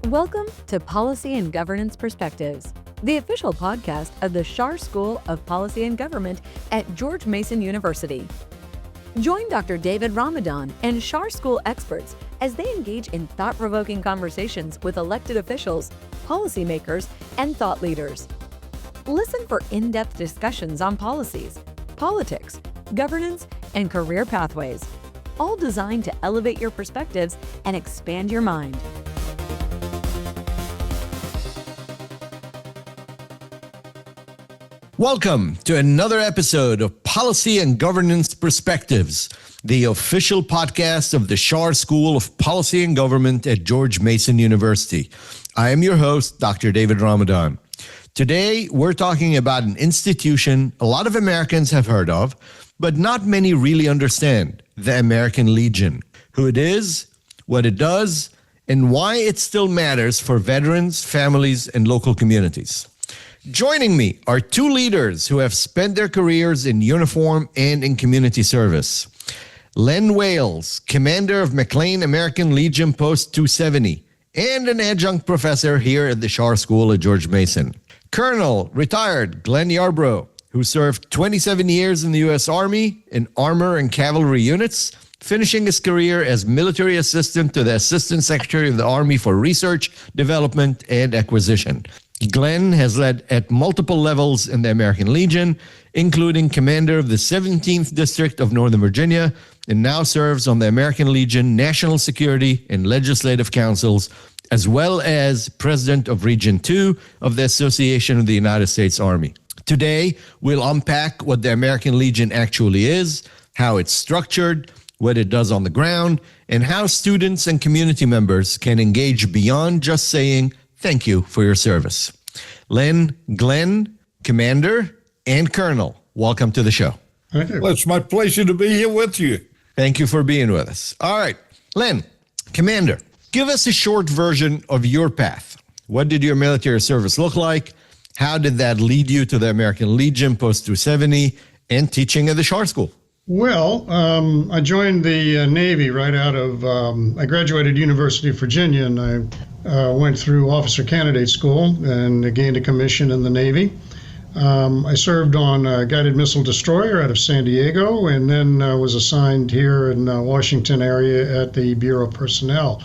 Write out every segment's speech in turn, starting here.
Welcome to Policy and Governance Perspectives, the official podcast of the Schar School of Policy and Government at George Mason University. Join Dr. David Ramadan and Schar School experts as they engage in thought-provoking conversations with elected officials, policymakers, and thought leaders. Listen for in-depth discussions on policies, politics, governance, and career pathways, all designed to elevate your perspectives and expand your mind. Welcome to another episode of Policy and Governance Perspectives, the official podcast of the Schar School of Policy and Government at George Mason University. I am your host, Dr. David Ramadan. Today, we're talking about an institution a lot of Americans have heard of, but not many really understand, the American Legion, who it is, what it does, and why it still matters for veterans, families, and local communities. Joining me are two leaders who have spent their careers in uniform and in community service. Len Wales, commander of McLean American Legion Post 270, and an adjunct professor here at the Schar School at George Mason. Colonel, retired Glenn Yarborough, who served 27 years in the U.S. Army in Armor and Cavalry units, finishing his career as military assistant to the Assistant Secretary of the Army for Research, Development, and Acquisition. Glenn has led at multiple levels in the American Legion, including commander of the 17th District of Northern Virginia, and now serves on the American Legion National Security and Legislative Councils, as well as president of Region 2 of the Association of the United States Army. Today, we'll unpack what the American Legion actually is, how it's structured, what it does on the ground, and how students and community members can engage beyond just saying, "Thank you for your service." Len, Glenn, Commander, and Colonel, welcome to the show. Well, it's my pleasure to be here with you. Thank you for being with us. All right, Len, Commander, give us a short version of your path. What did your military service look like? How did that lead you to the American Legion Post 270 and teaching at the Schar School? Well, I joined the Navy right out of, I graduated University of Virginia, and I went through officer candidate school and gained a commission in the Navy. I served on a guided missile destroyer out of San Diego, and then was assigned here in Washington area at the Bureau of Personnel.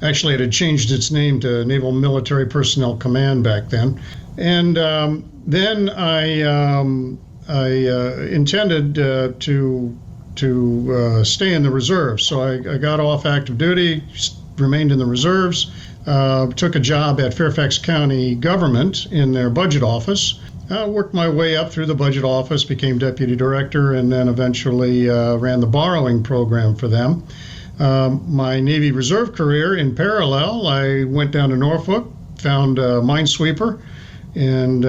Actually, it had changed its name to Naval Military Personnel Command back then. And then I intended to stay in the reserves. So I got off active duty, remained in the reserves, took a job at Fairfax County government in their budget office, worked my way up through the budget office, became deputy director, and then eventually ran the borrowing program for them. My Navy Reserve career in parallel, I went down to Norfolk, found a minesweeper, and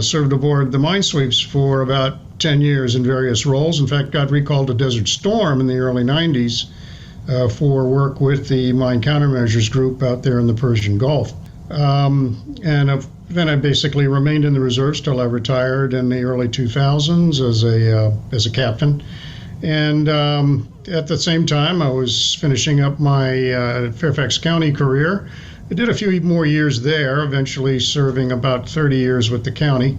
served aboard the minesweeps for about 10 years in various roles. In fact, got recalled to Desert Storm in the early 90s for work with the mine countermeasures group out there in the Persian Gulf. Then I basically remained in the reserves till I retired in the early 2000s as a captain. And at the same time, I was finishing up my Fairfax County career. I did a few more years there, eventually serving about 30 years with the county,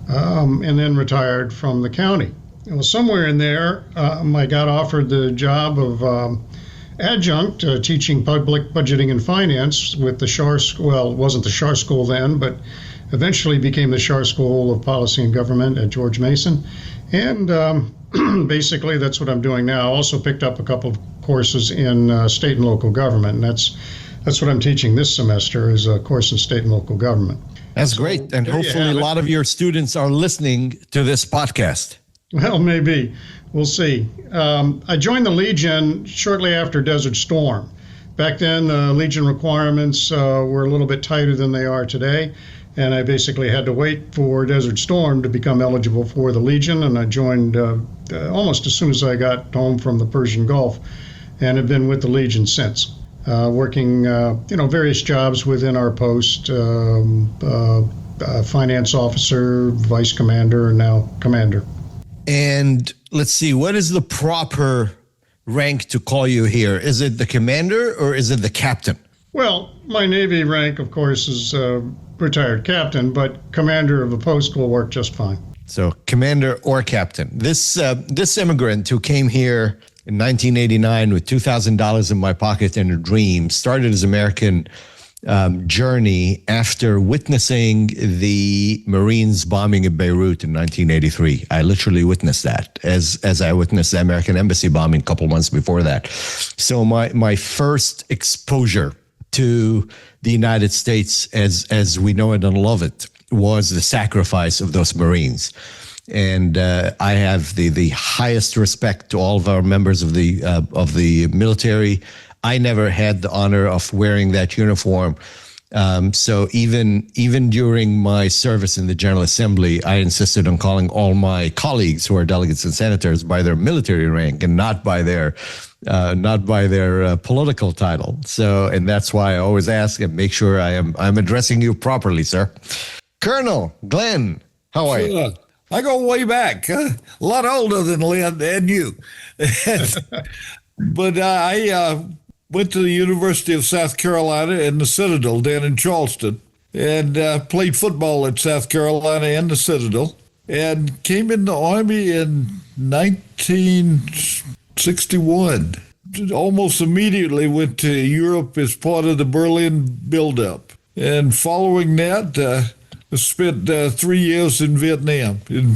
and then retired from the county. Well, somewhere in there, I got offered the job of adjunct teaching public budgeting and finance with the Schar School. Well, it wasn't the Schar School then, but eventually became the Schar School of Policy and Government at George Mason. And basically, that's what I'm doing now. I also picked up a couple of courses in state and local government, and that's what I'm teaching this semester, is a course in state and local government. That's great. And hopefully a lot of your students are listening to this podcast. Well, maybe. We'll see. I joined the Legion shortly after Desert Storm. Back then, the Legion requirements were a little bit tighter than they are today. And I basically had to wait for Desert Storm to become eligible for the Legion. And I joined almost as soon as I got home from the Persian Gulf, and have been with the Legion since. Working, various jobs within our post, finance officer, vice commander, and now commander. And let's see, what is the proper rank to call you here? Is it the commander or is it the captain? Well, my Navy rank, of course, is retired captain, but commander of the post will work just fine. So, commander or captain. This immigrant who came here in 1989 with $2,000 in my pocket and a dream started his American journey after witnessing the Marines bombing in Beirut in 1983. I literally witnessed that as I witnessed the American embassy bombing a couple months before that. So my first exposure to the United States as we know it and love it was the sacrifice of those Marines. And I have the highest respect to all of our members of the military. I never had the honor of wearing that uniform. So even during my service in the General Assembly, I insisted on calling all my colleagues who are delegates and senators by their military rank and not by their political title. So, and that's why I always ask and make sure I'm addressing you properly, sir. Colonel Glenn, how are you? I go way back, a lot older than Len and you. But I went to the University of South Carolina in the Citadel down in Charleston and played football at South Carolina and the Citadel and came in the Army in 1961. Almost immediately went to Europe as part of the Berlin buildup. And following that, I spent 3 years in Vietnam in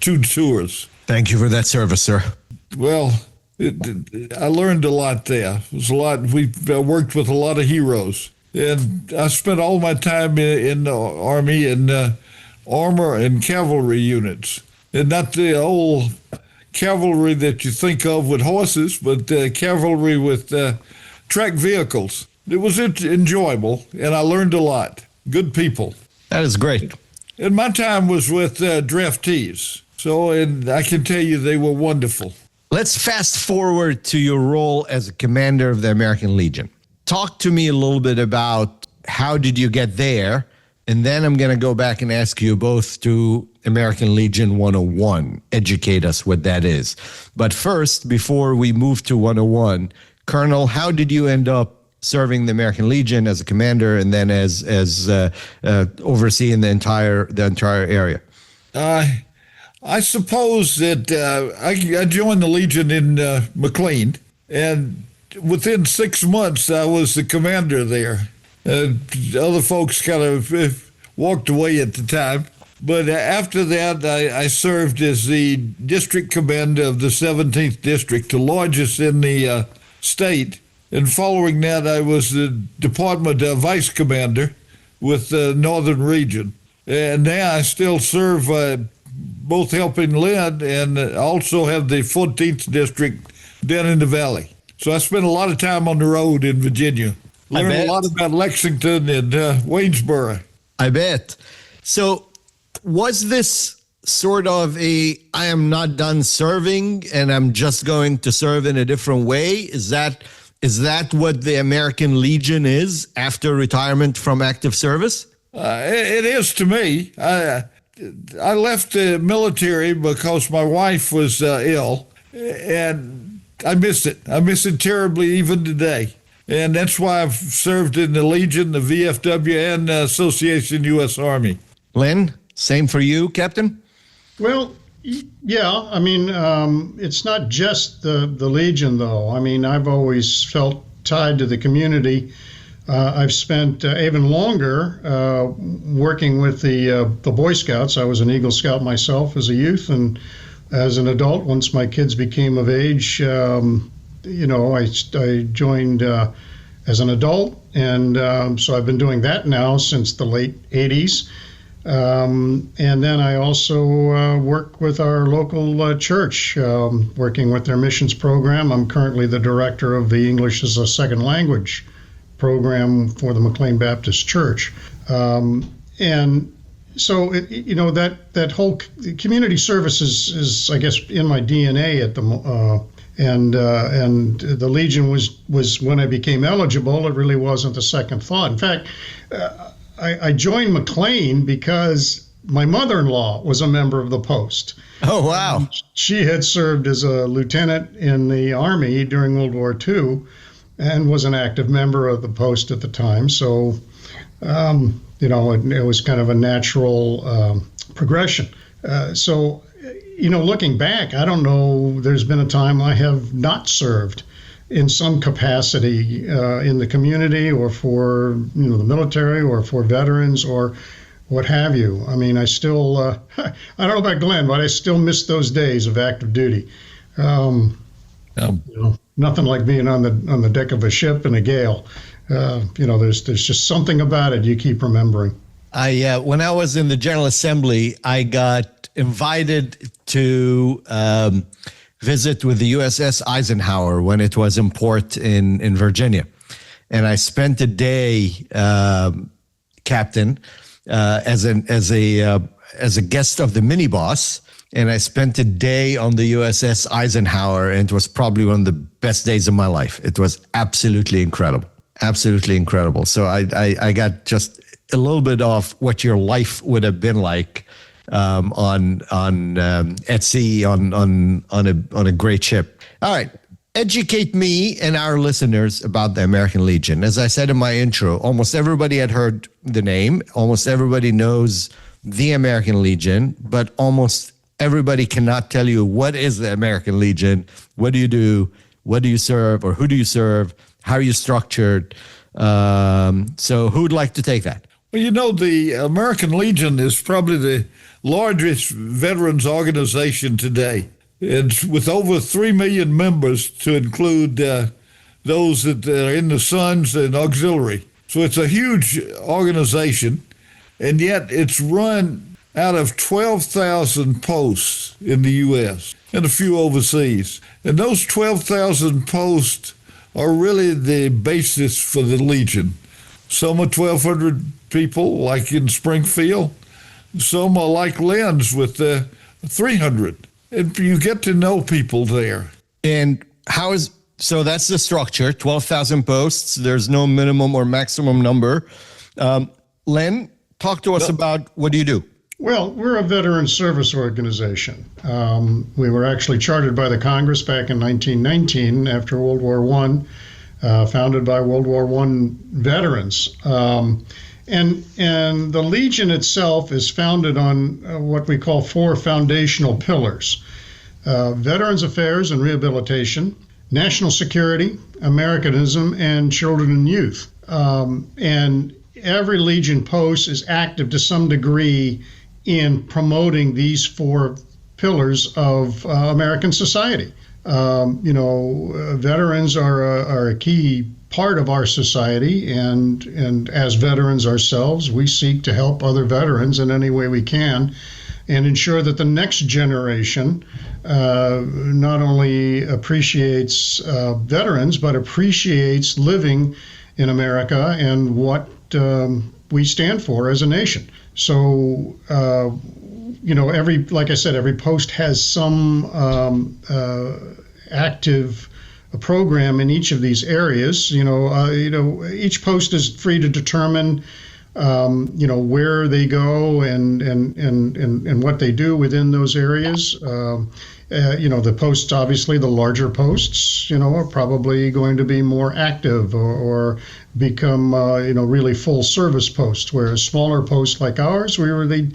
2 tours. Thank you for that service, sir. Well, I learned a lot there. It was a lot. We worked with a lot of heroes, and I spent all my time in the Army in Armor and Cavalry units, and not the old cavalry that you think of with horses, but cavalry with tracked vehicles. It was enjoyable, and I learned a lot. Good people. That is great. And my time was with draftees, and I can tell you they were wonderful. Let's fast forward to your role as a commander of the American Legion. Talk to me a little bit about how did you get there, and then I'm going to go back and ask you both to American Legion 101. Educate us what that is. But first, before we move to 101, Colonel, how did you end up serving the American Legion as a commander and then as overseeing the entire area? I suppose that I joined the Legion in McLean, and within 6 months I was the commander there. Other folks kind of walked away at the time. But after that, I served as the district commander of the 17th District, the largest in the state. And following that, I was the department vice commander with the Northern Region. And now I still serve both helping Len and also have the 14th District down in the Valley. So I spent a lot of time on the road in Virginia. Learned a lot about Lexington and Waynesboro. I bet. So was this sort of I am not done serving and I'm just going to serve in a different way? Is that what the American Legion is after retirement from active service? It is to me. I left the military because my wife was ill, and I miss it. I miss it terribly even today. And that's why I've served in the Legion, the VFW, and the Association U.S. Army. Len, same for you, Captain? Well, yeah. I mean, it's not just the Legion, though. I mean, I've always felt tied to the community. I've spent even longer working with the Boy Scouts. I was an Eagle Scout myself as a youth, and as an adult, once my kids became of age, I joined as an adult, and so I've been doing that now since the late 80s. And then I also work with our local church, working with their missions program. I'm currently the director of the English as a Second Language program for the McLean Baptist Church. And so, that whole community service is, I guess, in my DNA at the and the Legion was when I became eligible. It really wasn't a second thought. In fact, I joined McLean because my mother-in-law was a member of the post. Oh, wow. She had served as a lieutenant in the Army during World War II. and was an active member of the post at the time. So, it was kind of a natural progression. So, looking back, I don't know, there's been a time I have not served in some capacity in the community or for, the military or for veterans or what have you. I mean, I still, I don't know about Glenn, but I still miss those days of active duty. Nothing like being on the deck of a ship in a gale. There's just something about it you keep remembering. When I was in the General Assembly, I got invited to visit with the USS Eisenhower when it was in port in Virginia, and I spent a day, Captain, as a guest of the mini boss. And I spent a day on the USS Eisenhower, and it was probably one of the best days of my life. It was absolutely incredible. Absolutely incredible. So I got just a little bit of what your life would have been like at sea on a great ship. All right. Educate me and our listeners about the American Legion. As I said in my intro, almost everybody had heard the name. Almost everybody knows the American Legion, but almost everybody cannot tell you what is the American Legion, what do you do, what do you serve, or who do you serve, how are you structured. So who would like to take that? Well, the American Legion is probably the largest veterans organization today. It's with over 3 million members, to include those that are in the Sons and auxiliary. So it's a huge organization, and yet it's run out of 12,000 posts in the U.S. and a few overseas. And those 12,000 posts are really the basis for the Legion. Some are 1,200 people, like in Springfield. Some are like Len's with 300. And you get to know people there. And so that's the structure, 12,000 posts. There's no minimum or maximum number. Len, talk to us about what do you do? Well, we're a veteran service organization. We were actually chartered by the Congress back in 1919 after World War I, founded by World War I veterans. And the Legion itself is founded on what we call 4 foundational pillars: Veterans Affairs and Rehabilitation, National Security, Americanism, and Children and Youth. And every Legion post is active to some degree in promoting these 4 pillars of American society. Veterans are a key part of our society, and as veterans ourselves, we seek to help other veterans in any way we can and ensure that the next generation not only appreciates veterans, but appreciates living in America and what we stand for as a nation. So, like I said, every post has some active program in each of these areas. Each post is free to determine, where they go and what they do within those areas. The posts, obviously, the larger posts, are probably going to be more active or become, really full service posts, whereas smaller posts like ours, we really,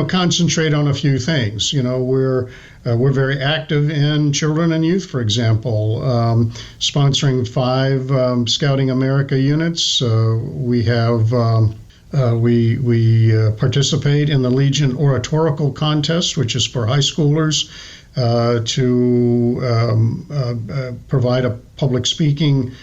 concentrate on a few things. We're very active in children and youth, for example, sponsoring 5 Scouting America units. We have we participate in the Legion Oratorical Contest, which is for high schoolers to provide a public speaking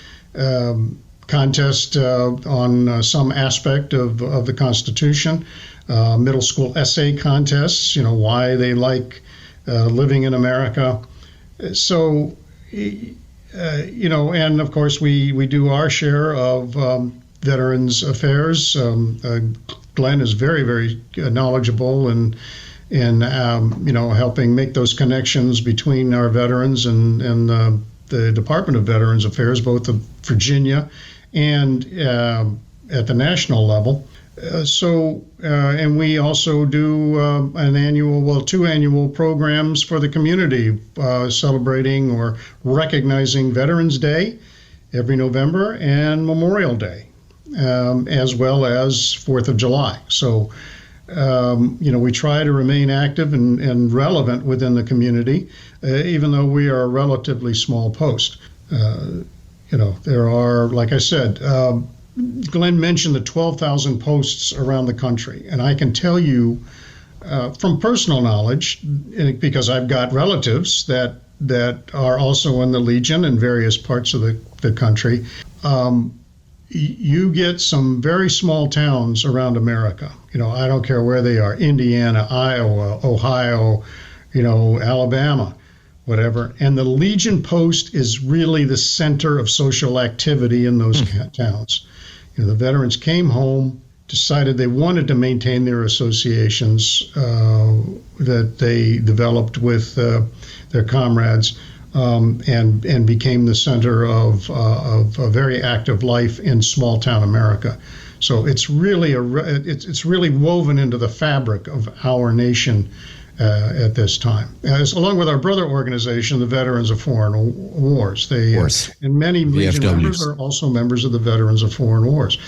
contest on some aspect of the Constitution. Middle school essay contests, why they like living in America. So, and of course we do our share of Veterans Affairs. Glenn is very, very knowledgeable in helping make those connections between our veterans and the Department of Veterans Affairs, both of Virginia and at the national level. And we also do 2 annual programs for the community, celebrating or recognizing Veterans Day every November, and Memorial Day, as well as 4th of July. So, we try to remain active and relevant within the community, even though we are a relatively small post. There are, like I said, Glenn mentioned the 12,000 posts around the country, and I can tell you from personal knowledge, because I've got relatives that are also in the Legion in various parts of the country. You get some very small towns around America. I don't care where they are, Indiana, Iowa, Ohio, Alabama, whatever. And the Legion post is really the center of social activity in those towns. The veterans came home, decided they wanted to maintain their associations that they developed with their comrades, and became the center of a very active life in small town America. So it's really it's really woven into the fabric of our nation at this time, along with our brother organization, the Veterans of Foreign Wars. And many Legion members are also members of the Veterans of Foreign Wars,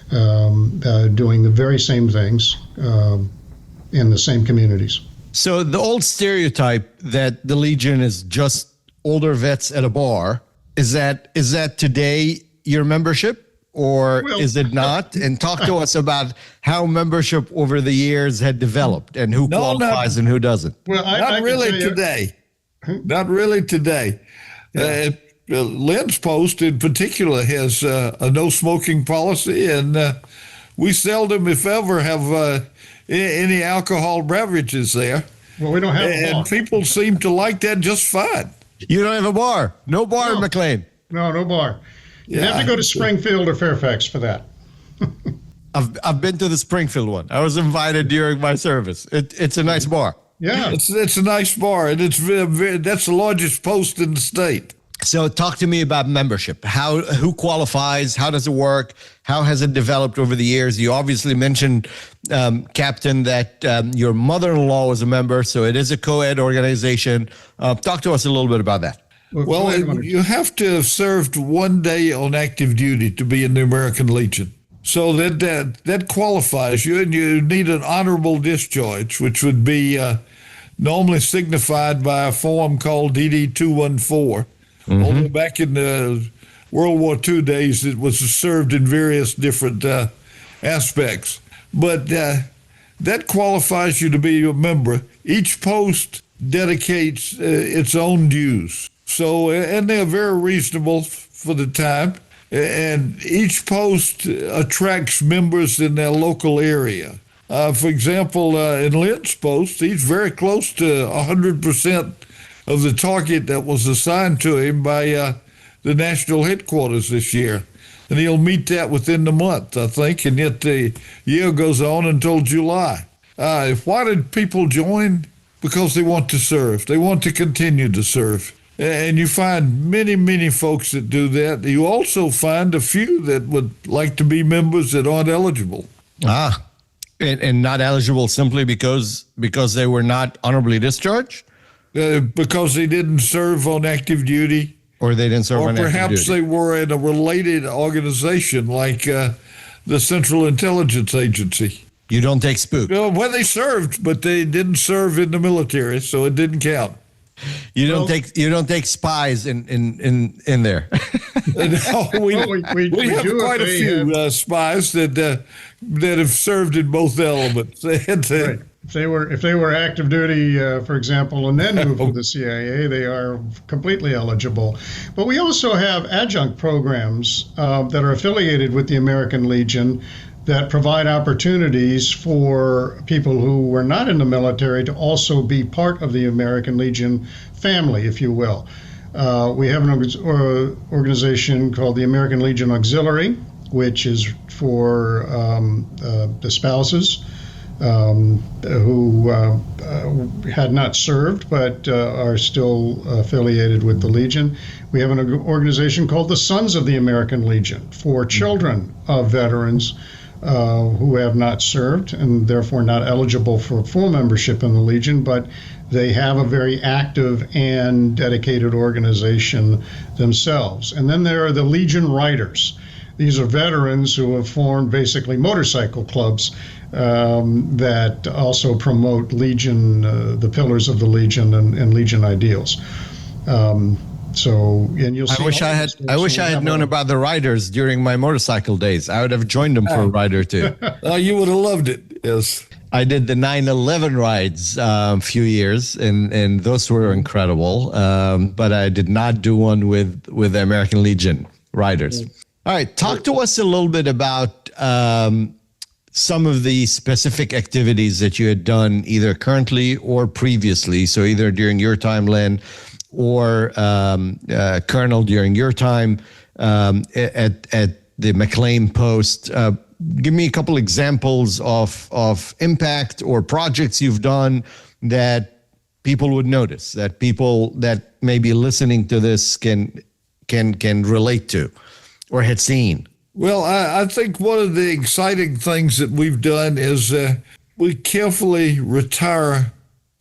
doing the very same things in the same communities. So the old stereotype that the Legion is just older vets at a bar, is that today your membership? Or is it not? And talk to us about how membership over the years had developed and who qualifies and who doesn't. Well, not really today. Not really today. Len's post in particular has a no smoking policy, and we seldom, if ever, have any alcohol beverages there. Well, we don't have a bar. And people seem to like that just fine. You don't have a bar? No bar in McLean? No bar. You have to go to Springfield or Fairfax for that. I've been to the Springfield one. I was invited during my service. It's a nice bar. Yeah, it's a nice bar, and it's that's the largest post in the state. So talk to me about membership. Who qualifies? How does it work? How has it developed over the years? You obviously mentioned, Captain, that your mother-in-law was a member, so it is a co-ed organization. Talk to us a little bit about that. Well, you have to have served 1 day on active duty to be in the American Legion. So that qualifies you, and you need an honorable discharge, which would be normally signified by a form called DD 214. Although back in the World War II days, it was served in various different aspects. But that qualifies you to be a member. Each post dedicates its own dues. So, and they're very reasonable for the time. And each post attracts members in their local area. For example, in Len's post, he's very close to 100% of the target that was assigned to him by the national headquarters this year. And he'll meet that within the month, I think, and yet the year goes on until July. Why did people join? Because they want to serve. They want to continue to serve. And you find many, many folks that do that. You also find a few that would like to be members that aren't eligible. And not eligible simply because they were not honorably discharged? Because they didn't serve on active duty. Or they didn't serve on active duty. Or perhaps they were in a related organization like the Central Intelligence Agency. You don't take spook. Well, they served, but they didn't serve in the military, so it didn't count. You don't take spies in there. No, we have quite a few spies that have served in both elements. Right. If they were active duty, for example, and then moved to the CIA, they are completely eligible. But we also have adjunct programs that are affiliated with the American Legion that provide opportunities for people who were not in the military to also be part of the American Legion family, if you will. We have an organization called the American Legion Auxiliary, which is for the spouses who had not served but are still affiliated with the Legion. We have an organization called the Sons of the American Legion for children of veterans who have not served and therefore not eligible for full membership in the Legion, but They have a very active and dedicated organization themselves. And then there are the Legion Riders. These are veterans who have formed basically motorcycle clubs that also promote Legion, the pillars of the Legion and Legion ideals. And you'll see. I wish I had known about the riders during my motorcycle days. I would have joined them for a ride or two. You would have loved it. Yes. I did the 9/11 rides a few years, and those were incredible. But I did not do one with the American Legion riders. All right, talk to us a little bit about some of the specific activities that you had done either currently or previously. So either during your time, Len, or Colonel during your time at the McLean post. Give me a couple examples of impact or projects you've done that people would notice, that people that may be listening to this can relate to or had seen. Well, I think one of the exciting things that we've done is we carefully retire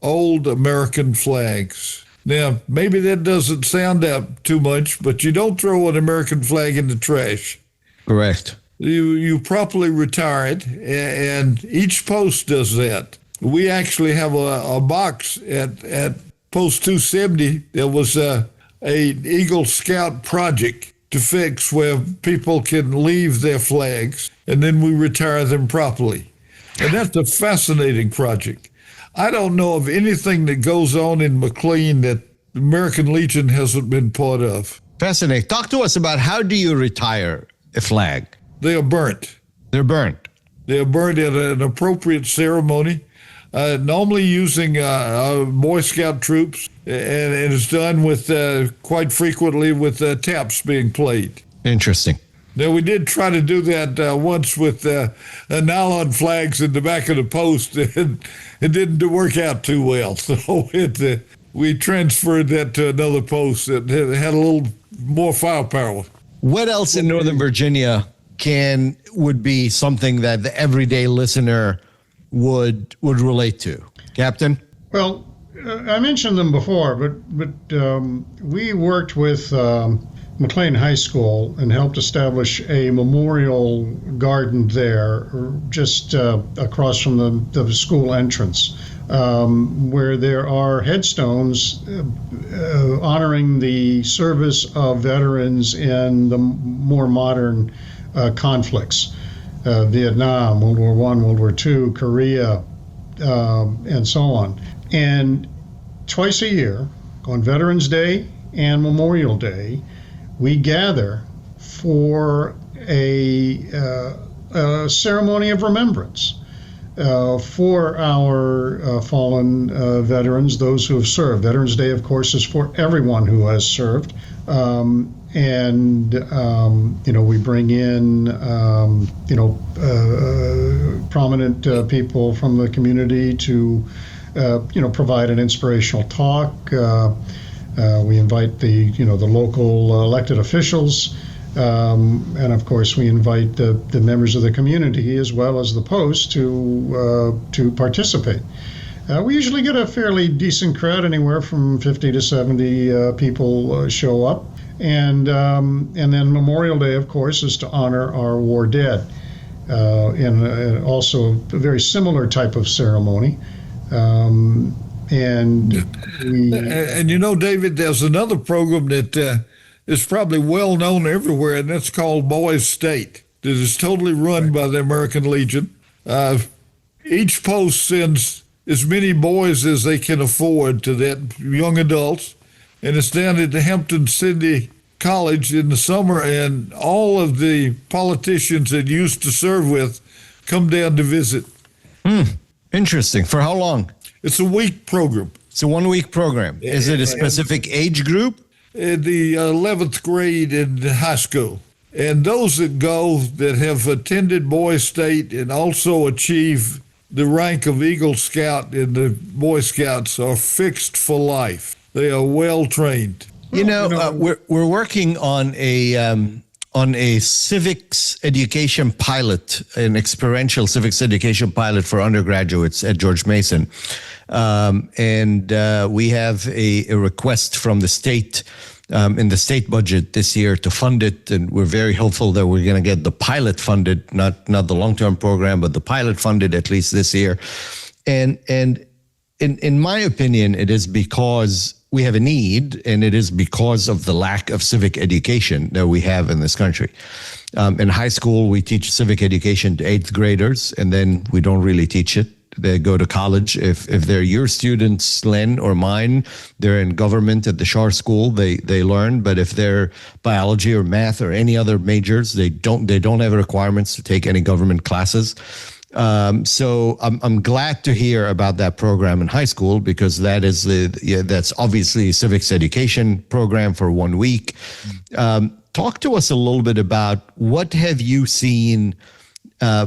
old American flags. Now, maybe that doesn't sound out too much, but you don't throw an American flag in the trash. Correct. You properly retire it, and each post does that. We actually have a box at Post 270 that was a Eagle Scout project to fix where people can leave their flags, and then we retire them properly. And that's a fascinating project. I don't know of anything that goes on in McLean that the American Legion hasn't been part of. Fascinating. Talk to us about how do you retire a flag? They are burnt. They're burnt. They are burnt at an appropriate ceremony, normally using Boy Scout troops, and it's done with quite frequently with taps being played. Interesting. Now, we did try to do that once with nylon flags in the back of the post, and it didn't work out too well. So we transferred that to another post that had a little more firepower. What else in Northern Virginia would be something that the everyday listener would relate to? Captain? Well, I mentioned them before, but we worked with McLean High School and helped establish a memorial garden there, just across from the school entrance, where there are headstones honoring the service of veterans in the more modern conflicts, Vietnam, World War I, World War II, Korea, and so on. And twice a year, on Veterans Day and Memorial Day, we gather for a ceremony of remembrance for our fallen veterans, those who have served. Veterans Day, of course, is for everyone who has served. We bring in, prominent people from the community to, provide an inspirational talk. We invite the local elected officials, and of course we invite the members of the community as well as the post to participate. We usually get a fairly decent crowd, anywhere from 50 to 70 people show up, and then Memorial Day, of course, is to honor our war dead, in also a very similar type of ceremony. And David, there's another program that is probably well known everywhere, and that's called Boys State. That is totally run by the American Legion. Each post sends as many boys as they can afford to that young adults, and it's down at the Hampton City College in the summer, and all of the politicians that used to serve with come down to visit. Interesting. For how long? It's a week program. It's a 1 week program. Is it a specific age group? The 11th grade in high school. And those that go that have attended Boy State and also achieve the rank of Eagle Scout in the Boy Scouts are fixed for life. They are well trained. We're working on a on a civics education pilot, an experiential civics education pilot for undergraduates at George Mason. And we have a request from the state in the state budget this year to fund it. And we're very hopeful that we're going to get the pilot funded, not the long-term program, but the pilot funded at least this year. And in my opinion, it is because we have a need, and it is because of the lack of civic education that we have in this country. In high school, we teach civic education to 8th graders, and then we don't really teach it. They go to college. If they're your students, Len or mine, they're in government at the Shar School, they learn. But if they're biology or math or any other majors, they don't have requirements to take any government classes. So I'm glad to hear about that program in high school, because that is that's obviously a civics education program for 1 week. Talk to us a little bit about what have you seen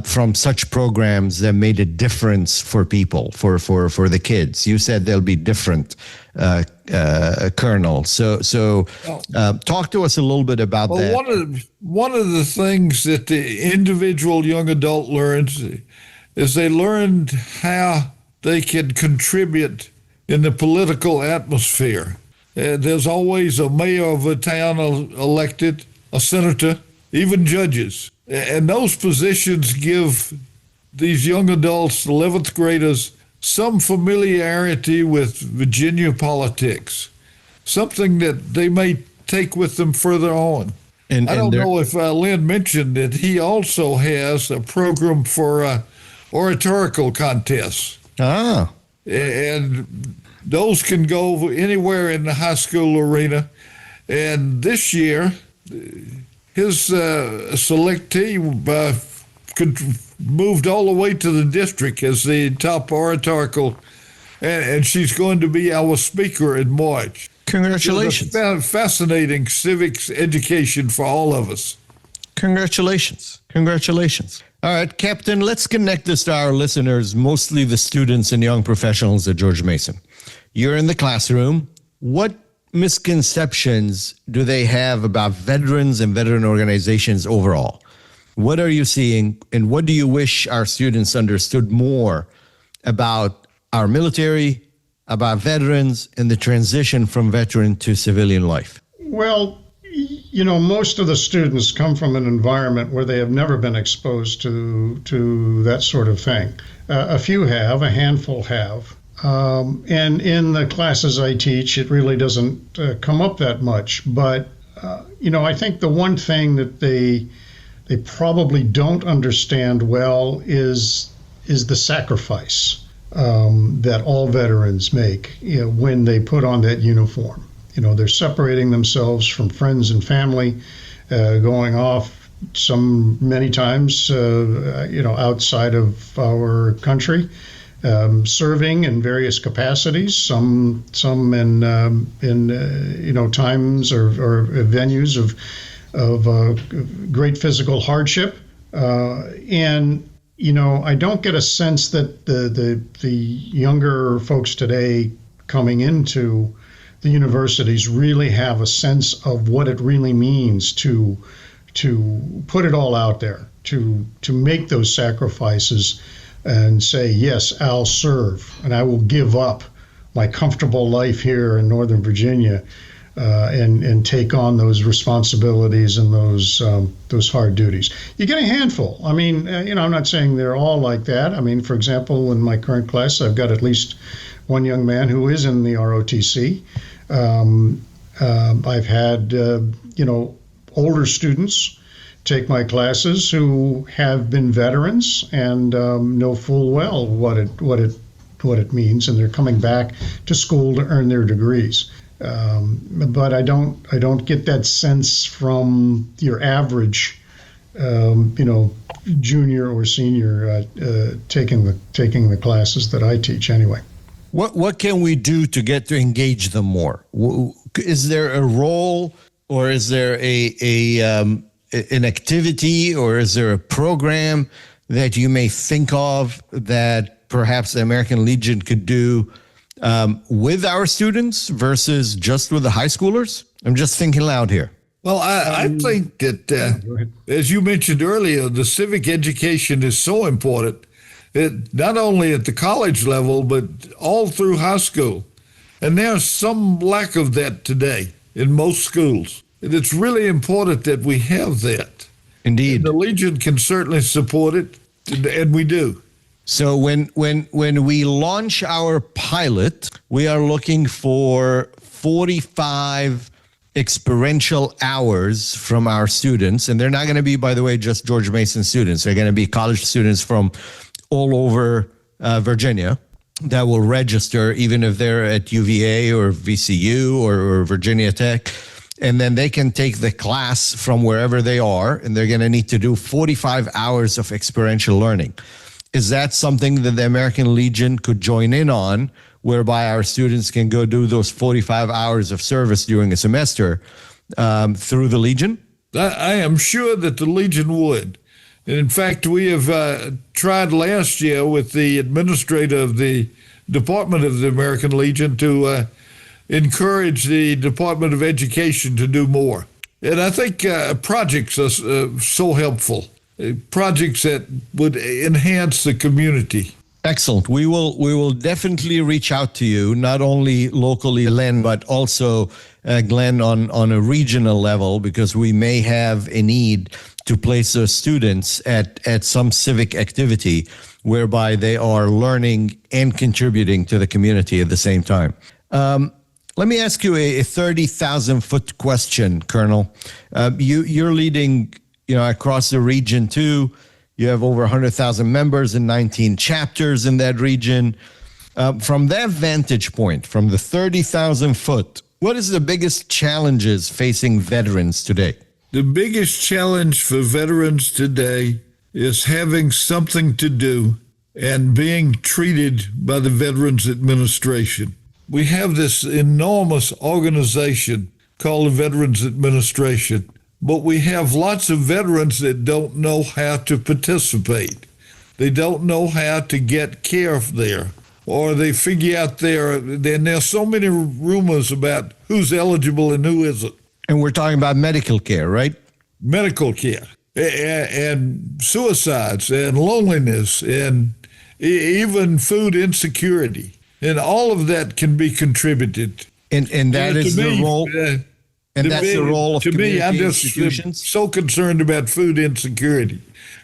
from such programs that made a difference for people, for the kids. You said they'll be different, Colonel. So talk to us a little bit about that. One of the things that the individual young adult learns is they learned how they can contribute in the political atmosphere. There's always a mayor of a town elected, a senator, even judges. And those positions give these young adults, 11th graders, some familiarity with Virginia politics, something that they may take with them further on. And I don't know if Len mentioned that he also has a program for oratorical contests. And those can go anywhere in the high school arena. And this year, his selectee moved all the way to the district as the top oratorical, and she's going to be our speaker in March. Congratulations. Fascinating civics education for all of us. Congratulations. All right, Captain, let's connect this to our listeners, mostly the students and young professionals at George Mason. You're in the classroom. What misconceptions do they have about veterans and veteran organizations overall? What are you seeing, and what do you wish our students understood more about our military, about veterans, and the transition from veteran to civilian life? Well, you know, most of the students come from an environment where they have never been exposed to that sort of thing. A few have, a handful have. And in the classes I teach, it really doesn't come up that much. But, you know, I think the one thing that they probably don't understand well is the sacrifice that all veterans make, you know, when they put on that uniform. You know, they're separating themselves from friends and family, going off many times, you know, outside of our country, serving in various capacities, some in you know, times or venues of great physical hardship, and you know, I don't get a sense that the younger folks today coming into the universities really have a sense of what it really means to put it all out there, to make those sacrifices and say, yes, I'll serve and I will give up my comfortable life here in Northern Virginia and take on those responsibilities and those hard duties. You get a handful. I mean, you know, I'm not saying they're all like that. I mean, for example, in my current class, I've got at least one young man who is in the ROTC. I've had, you know, older students take my classes who have been veterans and know full well what it means, and they're coming back to school to earn their degrees. But I don't get that sense from your average, you know, junior or senior taking the classes that I teach anyway. What can we do to get to engage them more? Is there a role, or is there an activity, or is there a program that you may think of that perhaps the American Legion could do with our students versus just with the high schoolers? I'm just thinking loud here. Well, I think that, Go ahead. as you mentioned earlier, the civic education is so important, not only at the college level, but all through high school. And there's some lack of that today in most schools. And it's really important that we have that. Indeed. And the Legion can certainly support it, and we do. So when we launch our pilot, we are looking for 45 experiential hours from our students. And they're not going to be, by the way, just George Mason students. They're going to be college students from all over Virginia that will register, even if they're at UVA or VCU or Virginia Tech. And then they can take the class from wherever they are, and they're going to need to do 45 hours of experiential learning. Is that something that the American Legion could join in on, whereby our students can go do those 45 hours of service during a semester through the Legion? I am sure that the Legion would. And in fact, we have tried last year with the administrator of the Department of the American Legion to encourage the Department of Education to do more. And I think projects are so helpful. Projects that would enhance the community. Excellent. We will definitely reach out to you, not only locally, Len, but also Glenn on a regional level, because we may have a need to place those students at some civic activity whereby they are learning and contributing to the community at the same time. Let me ask you a 30,000-foot question, Colonel. You're leading across the region too. You have over 100,000 members in 19 chapters in that region. From that vantage point, from the 30,000 foot, what is the biggest challenges facing veterans today? The biggest challenge for veterans today is having something to do and being treated by the Veterans Administration. We have this enormous organization called the Veterans Administration, but we have lots of veterans that don't know how to participate. They don't know how to get care there, or they figure out there's so many rumors about who's eligible and who isn't. And we're talking about medical care, right? Medical care and suicides and loneliness and even food insecurity. And all of that can be contributed. And that is the role. And that's the role of community institutions? I'm just so concerned about food insecurity,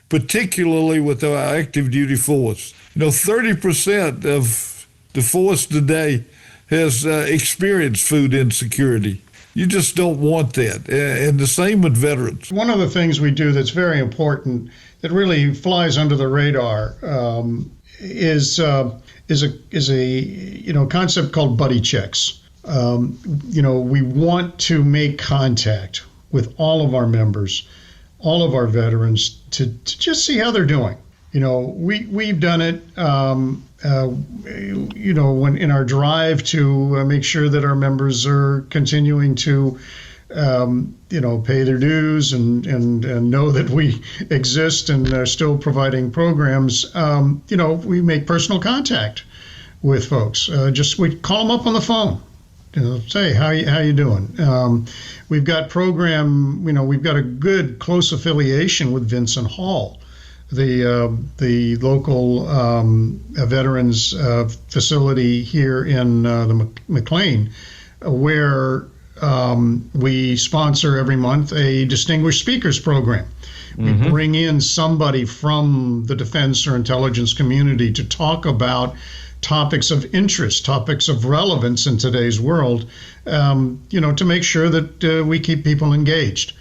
particularly with our active duty force. 30% of the force today has experienced food insecurity. You just don't want that. And the same with veterans. One of the things we do that's very important, that really flies under the radar, is a concept called buddy checks. We want to make contact with all of our members, all of our veterans, to just see how they're doing. We've done it, when in our drive to make sure that our members are continuing to, pay their dues and know that we exist and are still providing programs. We make personal contact with folks. We call them up on the phone. Say how you doing? We've got we've got a good close affiliation with Vincent Hall, the local veterans facility here in the McLean, where we sponsor every month a distinguished speakers program. We bring in somebody from the defense or intelligence community to talk about topics of interest, topics of relevance in today's world, to make sure that we keep people engaged.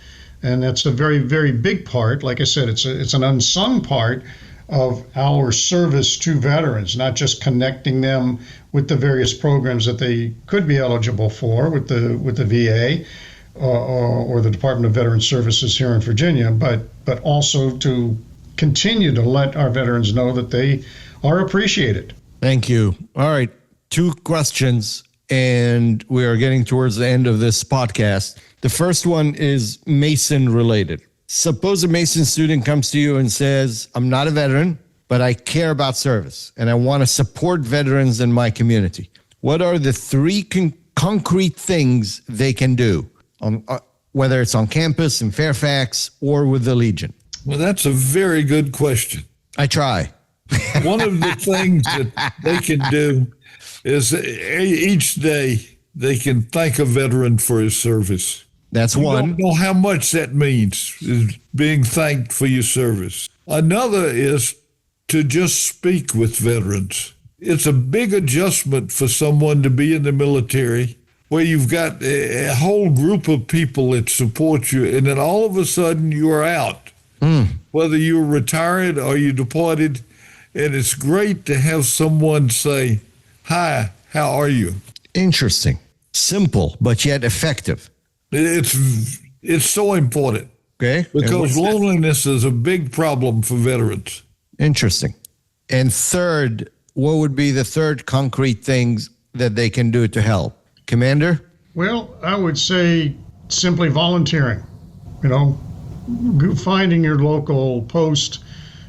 And that's a very, very big part. Like I said, it's an unsung part of our service to veterans, not just connecting them with the various programs that they could be eligible for with the VA or the Department of Veterans Services here in Virginia, but also to continue to let our veterans know that they are appreciated. Thank you. All right. 2 questions, and we are getting towards the end of this podcast. The first one is Mason related. Suppose a Mason student comes to you and says, I'm not a veteran, but I care about service and I want to support veterans in my community. What are the 3 concrete things they can do? whether it's on campus in Fairfax or with the Legion? Well, that's a very good question. I try. One of the things that they can do is each day they can thank a veteran for his service. That's You one. don't know how much that means, is being thanked for your service. Another is to just speak with veterans. It's a big adjustment for someone to be in the military where you've got a whole group of people that support you, and then all of a sudden you are out, whether you're retired or you departed. And it's great to have someone say, "Hi, how are you?" Interesting. Simple, but yet effective. It's so important Okay. And because what's that? loneliness is a big problem for veterans. Interesting. And third, what would be the third concrete things that they can do to help? Commander? Well, I would say simply volunteering. You know, finding your local post,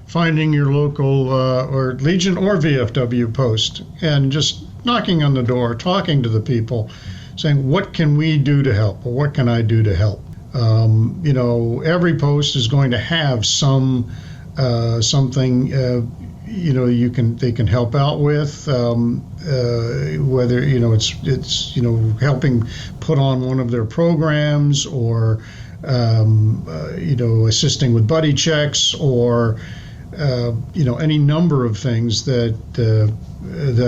finding your local or Legion or VFW post, and just knocking on the door, talking to the people, saying, what can we do to help, or what can I do to help? You know, every post is going to have something they can help out with, whether it's helping put on one of their programs, or assisting with buddy checks, or any number of things that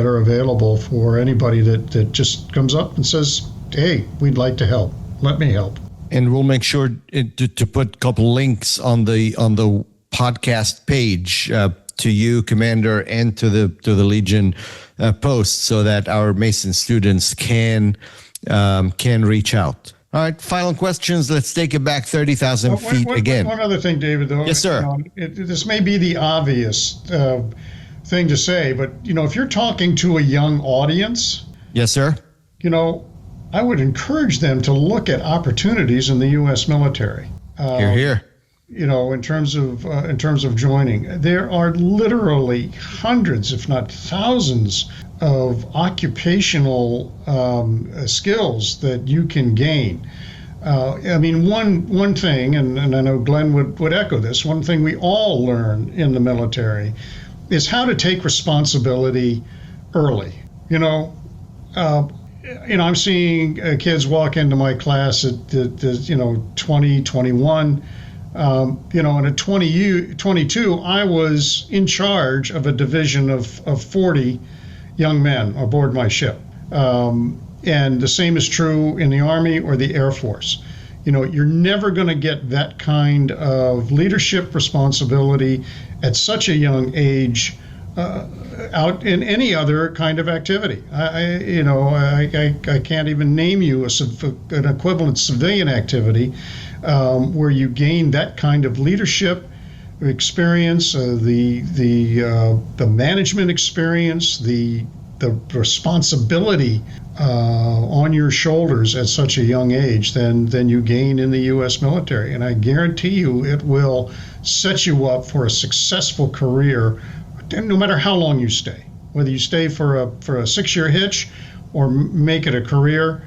are available for anybody that just comes up and says, "Hey, we'd like to help. Let me help." And we'll make sure to put a couple links on the podcast page to you, Commander, and to the Legion post, so that our Mason students can reach out. All right, final questions. Let's take it back 30,000 feet again. One other thing, David, though. Yes, sir. This may be the obvious thing to say, but if you're talking to a young audience, Yes, sir. I would encourage them to look at opportunities in the U.S. military. Hear, hear. In terms of joining, there are literally hundreds, if not thousands, of occupational skills that you can gain. One thing, and I know Glenn would echo this, one thing we all learn in the military is how to take responsibility early. I'm seeing kids walk into my class at 20, 21. And at 22, I was in charge of a division of 40 young men aboard my ship. And the same is true in the Army or the Air Force. You're never going to get that kind of leadership responsibility at such a young age out in any other kind of activity. I can't even name you an equivalent civilian activity where you gain that kind of leadership experience, the management experience, the responsibility on your shoulders at such a young age than you gain in the U.S. military. And I guarantee you it will set you up for a successful career, no matter how long you stay. Whether you stay for a 6-year hitch or make it a career,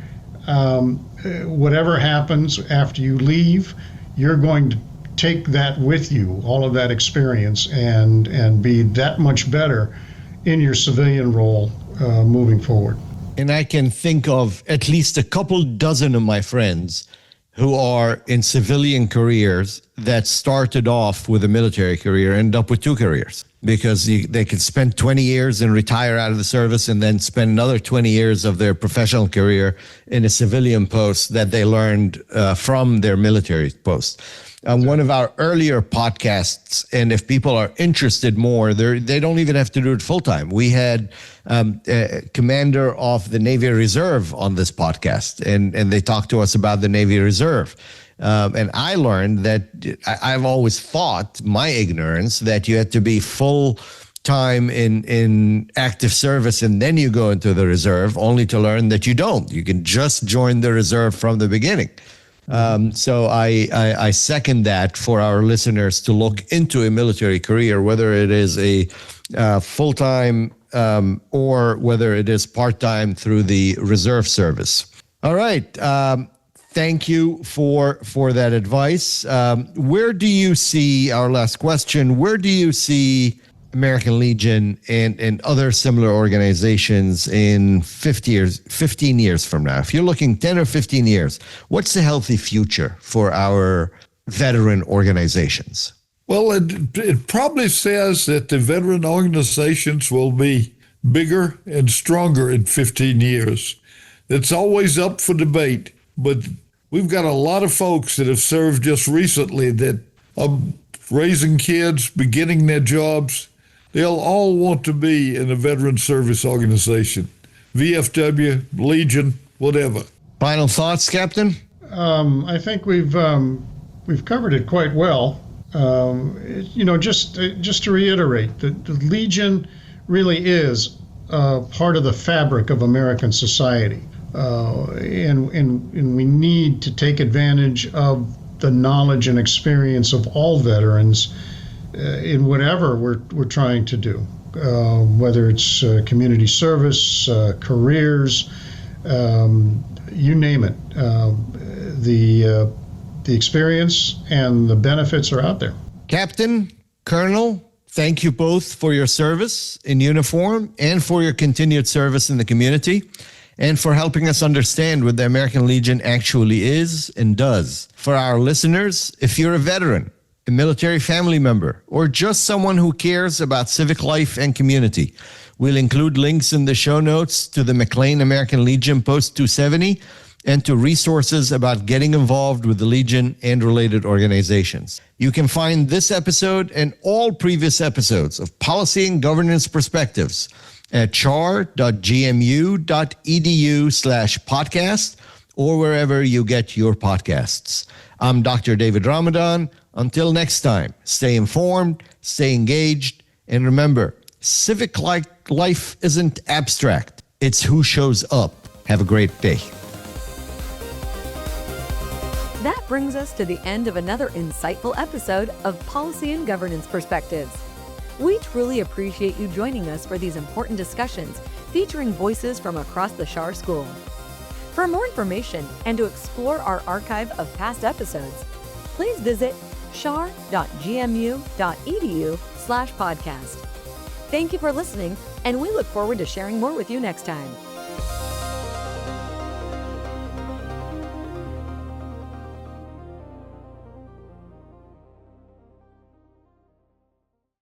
whatever happens after you leave, you're going to take that with you, all of that experience, and be that much better in your civilian role moving forward. And I can think of at least a couple dozen of my friends who are in civilian careers that started off with a military career, end up with 2 careers, because they could spend 20 years and retire out of the service and then spend another 20 years of their professional career in a civilian post that they learned from their military post. One of our earlier podcasts, and if people are interested more, they don't even have to do it full time. We had a commander of the Navy Reserve on this podcast, and they talked to us about the Navy Reserve. And I learned that I've always thought, my ignorance, that you had to be full time in active service and then you go into the reserve, only to learn that you don't. You can just join the reserve from the beginning. So I second that for our listeners to look into a military career, whether it is a full-time or whether it is part-time through the reserve service. All right. Thank you for that advice. Where do you see, our last question, where do you see American Legion and other similar organizations in 15 years from now? If you're looking 10 or 15 years, what's the healthy future for our veteran organizations? Well, it probably says that the veteran organizations will be bigger and stronger in 15 years. It's always up for debate, but we've got a lot of folks that have served just recently that are raising kids, beginning their jobs. They'll all want to be in a veteran service organization, VFW, Legion, whatever. Final thoughts, Captain? I think we've covered it quite well. Just to reiterate, the Legion really is part of the fabric of American society, and we need to take advantage of the knowledge and experience of all veterans in whatever we're trying to do, whether it's community service, careers, you name it. The experience and the benefits are out there. Captain, Colonel, thank you both for your service in uniform and for your continued service in the community and for helping us understand what the American Legion actually is and does. For our listeners, if you're a veteran, a military family member, or just someone who cares about civic life and community, we'll include links in the show notes to the McLean American Legion Post 270 and to resources about getting involved with the Legion and related organizations. You can find this episode and all previous episodes of Policy and Governance Perspectives at char.gmu.edu/podcast or wherever you get your podcasts. I'm Dr. David Ramadan. Until next time, stay informed, stay engaged, and remember, civic life isn't abstract. It's who shows up. Have a great day. That brings us to the end of another insightful episode of Policy and Governance Perspectives. We truly appreciate you joining us for these important discussions featuring voices from across the Schar School. For more information and to explore our archive of past episodes, please visit char.gmu.edu/podcast. Thank you for listening, and we look forward to sharing more with you next time.